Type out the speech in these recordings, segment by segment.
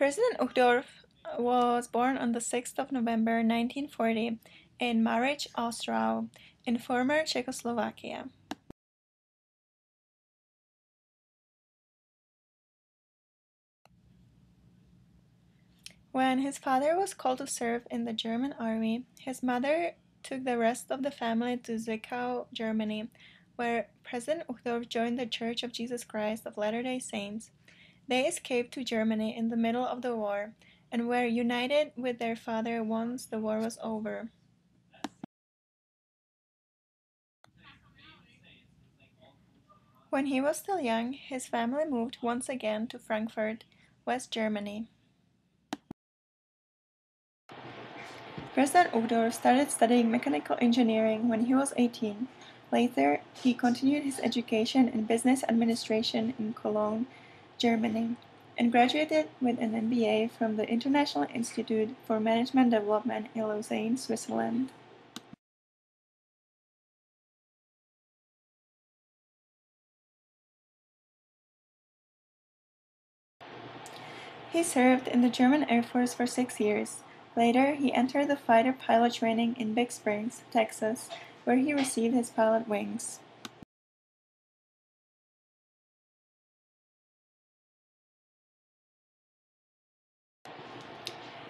President Uchtdorf was born on the 6th of November 1940 in Marich, Ostrau, in former Czechoslovakia. When his father was called to serve in the German army, his mother took the rest of the family to Zwickau, Germany, where President Uchtdorf joined the Church of Jesus Christ of Latter-day Saints. They escaped to Germany in the middle of the war and were united with their father once the war was over. When he was still young, his family moved once again to Frankfurt, West Germany. President Uchtdorf started studying mechanical engineering when he was 18. Later, he continued his education in business administration in Cologne, Germany, and graduated with an MBA from the International Institute for Management Development in Lausanne, Switzerland. He served in the German Air Force for 6 years. Later, he entered the fighter pilot training in Big Springs, Texas, where he received his pilot wings.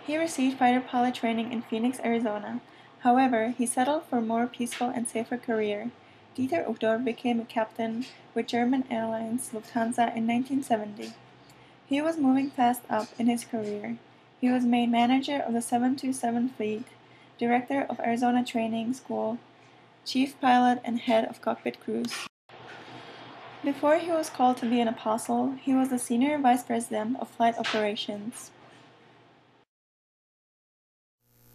He received fighter pilot training in Phoenix, Arizona. However, he settled for a more peaceful and safer career. Dieter Uchtdorf became a captain with German Airlines Lufthansa in 1970. He was moving fast up in his career. He was made manager of the 727 fleet, director of Arizona Training School, chief pilot and head of cockpit crews. Before he was called to be an apostle, he was the senior vice president of flight operations.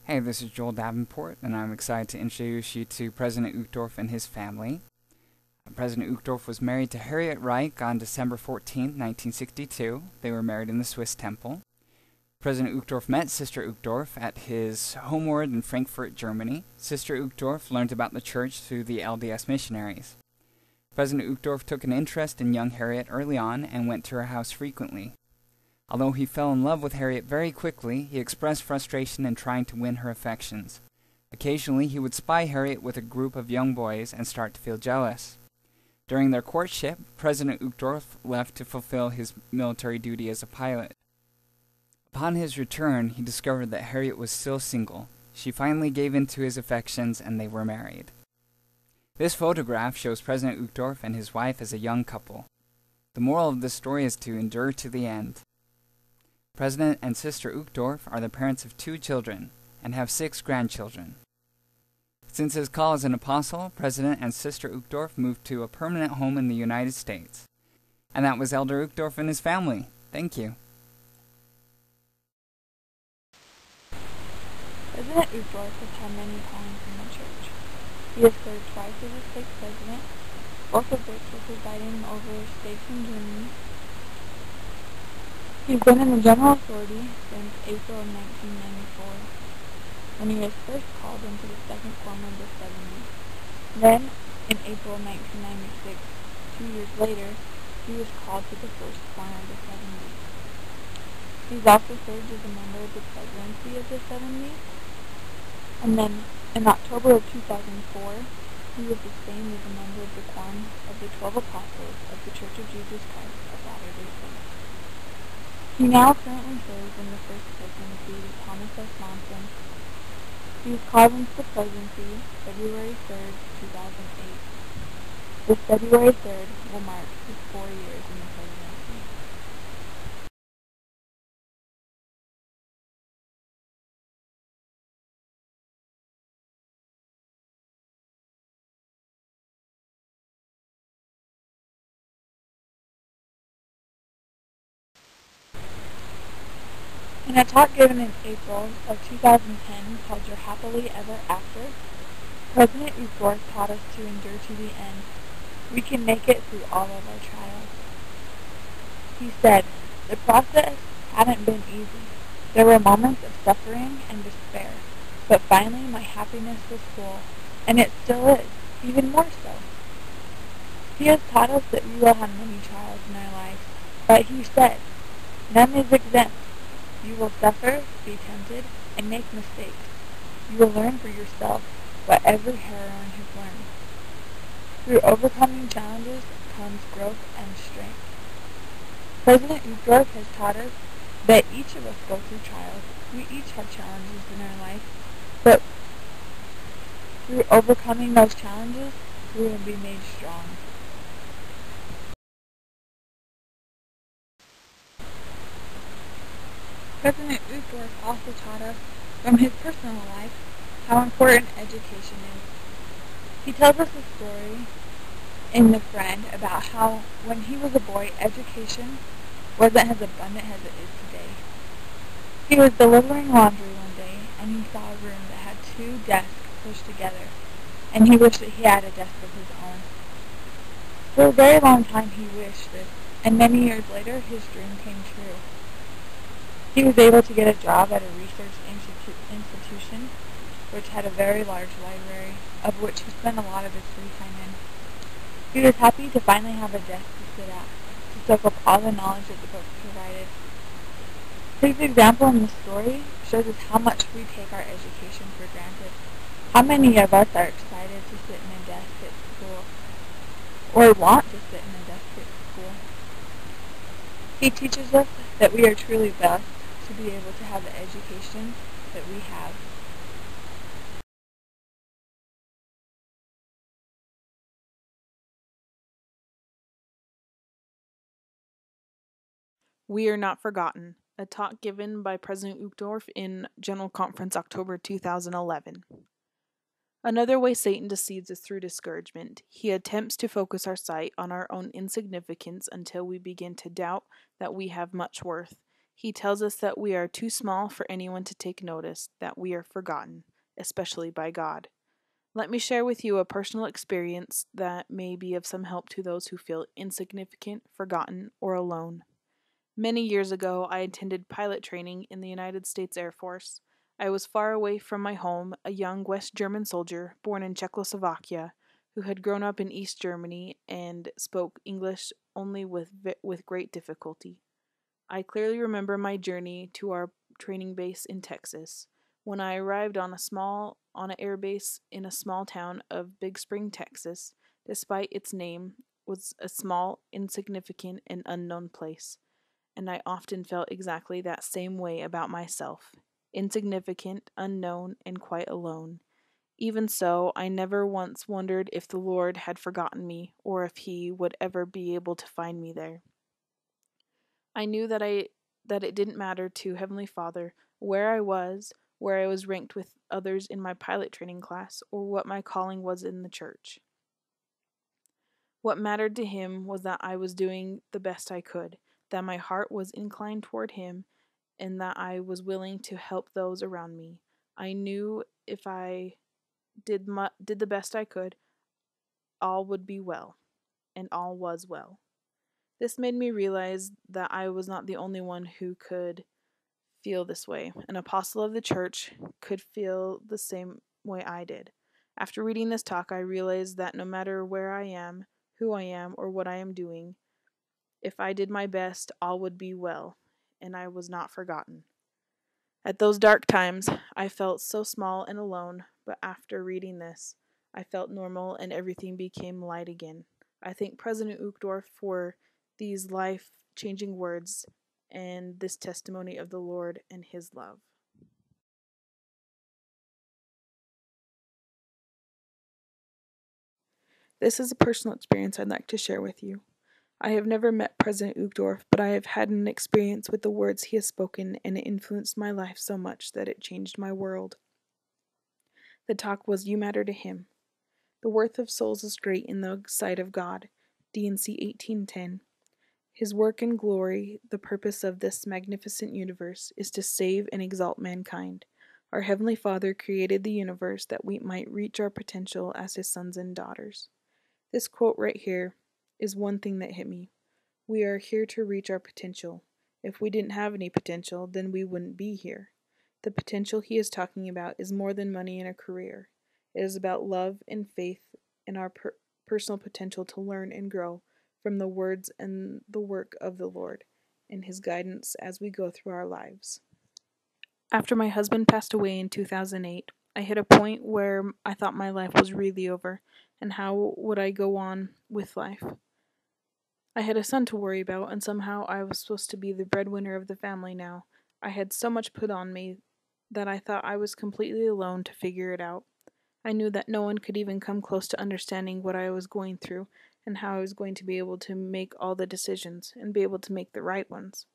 Hey, this is Joel Davenport, and I'm excited to introduce you to President Uchtdorf and his family. President Uchtdorf was married to Harriet Reich on December 14, 1962. They were married in the Swiss Temple. President Uchtdorf met Sister Uchtdorf at his homeward in Frankfurt, Germany. Sister Uchtdorf learned about the church through the LDS missionaries. President Uchtdorf took an interest in young Harriet early on and went to her house frequently. Although he fell in love with Harriet very quickly, he expressed frustration in trying to win her affections. Occasionally, he would spy Harriet with a group of young boys and start to feel jealous. During their courtship, President Uchtdorf left to fulfill his military duty as a pilot. Upon his return, he discovered that Harriet was still single. She finally gave in to his affections, and they were married. This photograph shows President Uchtdorf and his wife as a young couple. The moral of this story is to endure to the end. President and Sister Uchtdorf are the parents of 2 children and have 6 grandchildren. Since his call as an apostle, President and Sister Uchtdorf moved to a permanent home in the United States. And that was Elder Uchtdorf and his family. Thank you. President Uchtdorf has had many callings in the church. He has served twice as a stake president, both of which were presiding over stakes in Germany. He's been in the General Authority since April of 1994, when he was first called into the second quorum of the 70. Then, in April 1996, 2 years later, he was called to the first quorum of the 70. He's also served as a member of the presidency of the 70, and then, in October of 2004, he was sustained as a member of the quorum of the 12 Apostles of the Church of Jesus Christ of Latter-day Saints. He now currently serves in the first presidency with Thomas S. Monson. He was called into the presidency February 3rd, 2008. This February 3rd will mark his 4 years in the presidency. In a talk given in April of 2010 called Your Happily Ever After, President Uchtdorf taught us to endure to the end. We can make it through all of our trials. He said, the process hadn't been easy. There were moments of suffering and despair, but finally my happiness was full, and it still is, even more so. He has taught us that we will have many trials in our lives, but he said, none is exempt. You will suffer, be tempted, and make mistakes. You will learn for yourself what every heroine has learned. Through overcoming challenges comes growth and strength. President Uchtdorf has taught us that each of us go through trials. We each have challenges in our life, but through overcoming those challenges, we will be made strong. President Uchtdorf also taught us from his personal life how important education is. He tells us a story in The Friend about how when he was a boy, education wasn't as abundant as it is today. He was delivering laundry one day, and he saw a room that had 2 desks pushed together, and he wished that he had a desk of his own. For a very long time he wished this, and many years later his dream came true. He was able to get a job at a research institution, which had a very large library, of which he spent a lot of his free time in. He was happy to finally have a desk to sit at, to soak up all the knowledge that the books provided. His example in the story shows us how much we take our education for granted. How many of us are excited to sit in a desk at school, or want to sit in a desk at school? He teaches us that we are truly blessed to be able to have the education that we have. We Are Not Forgotten, a talk given by President Uchtdorf in General Conference October 2011. Another way Satan deceives is through discouragement. He attempts to focus our sight on our own insignificance until we begin to doubt that we have much worth. He tells us that we are too small for anyone to take notice, that we are forgotten, especially by God. Let me share with you a personal experience that may be of some help to those who feel insignificant, forgotten, or alone. Many years ago, I attended pilot training in the United States Air Force. I was far away from my home, a young West German soldier born in Czechoslovakia who had grown up in East Germany and spoke English only with great difficulty. I clearly remember my journey to our training base in Texas. When I arrived on an air base in a small town of Big Spring, Texas, despite its name, was a small, insignificant, and unknown place, and I often felt exactly that same way about myself, insignificant, unknown, and quite alone. Even so, I never once wondered if the Lord had forgotten me, or if He would ever be able to find me there. I knew that it didn't matter to Heavenly Father where I was ranked with others in my pilot training class, or what my calling was in the church. What mattered to Him was that I was doing the best I could, that my heart was inclined toward Him, and that I was willing to help those around me. I knew if I did the best I could, all would be well, and all was well. This made me realize that I was not the only one who could feel this way. An apostle of the church could feel the same way I did. After reading this talk, I realized that no matter where I am, who I am, or what I am doing, if I did my best, all would be well, and I was not forgotten. At those dark times, I felt so small and alone, but after reading this, I felt normal and everything became light again. I thank President Uchtdorf for these life changing words and this testimony of the Lord and His love. This is a personal experience I'd like to share with you. I have never met President Uchtdorf, but I have had an experience with the words he has spoken, and it influenced my life so much that it changed my world. The talk was You Matter to Him. The worth of souls is great in the sight of God. D&C 1810. His work and glory, the purpose of this magnificent universe, is to save and exalt mankind. Our Heavenly Father created the universe that we might reach our potential as His sons and daughters. This quote right here is one thing that hit me. We are here to reach our potential. If we didn't have any potential, then we wouldn't be here. The potential he is talking about is more than money and a career. It is about love and faith and our personal potential to learn and grow from the words and the work of the Lord and His guidance as we go through our lives. After my husband passed away in 2008, I hit a point where I thought my life was really over, and how would I go on with life? I had a son to worry about, and somehow I was supposed to be the breadwinner of the family now. I had so much put on me that I thought I was completely alone to figure it out. I knew that no one could even come close to understanding what I was going through and how I was going to be able to make all the decisions and be able to make the right ones.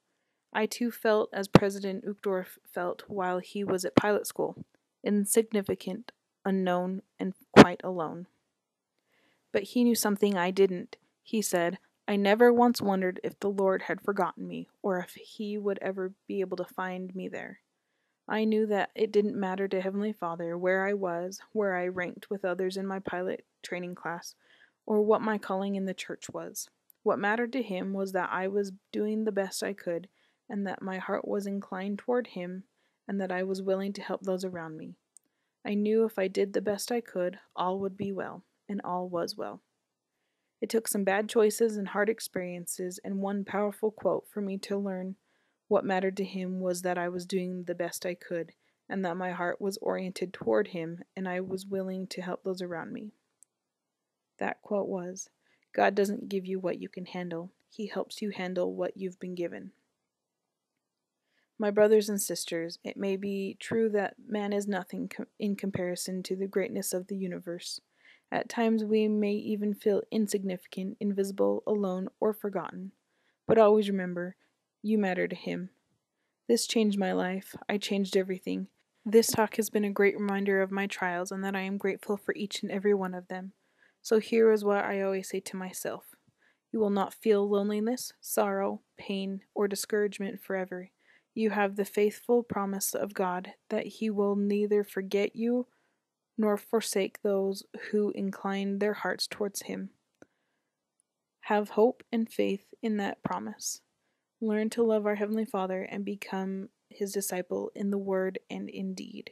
I too felt as President Uchtdorf felt while he was at pilot school, insignificant, unknown, and quite alone. But he knew something I didn't. He said, I never once wondered if the Lord had forgotten me, or if he would ever be able to find me there. I knew that it didn't matter to Heavenly Father where I was, where I ranked with others in my pilot training class, or what my calling in the church was. What mattered to him was that I was doing the best I could, and that my heart was inclined toward him, and that I was willing to help those around me. I knew if I did the best I could, all would be well, and all was well. It took some bad choices and hard experiences and one powerful quote for me to learn what mattered to him was that I was doing the best I could, and that my heart was oriented toward him, and I was willing to help those around me. That quote was, God doesn't give you what you can handle, He helps you handle what you've been given. My brothers and sisters, it may be true that man is nothing in comparison to the greatness of the universe. At times we may even feel insignificant, invisible, alone, or forgotten. But always remember, you matter to Him. This changed my life. I changed everything. This talk has been a great reminder of my trials and that I am grateful for each and every one of them. So here is what I always say to myself. You will not feel loneliness, sorrow, pain, or discouragement forever. You have the faithful promise of God that He will neither forget you nor forsake those who incline their hearts towards Him. Have hope and faith in that promise. Learn to love our Heavenly Father and become His disciple in the word and in deed.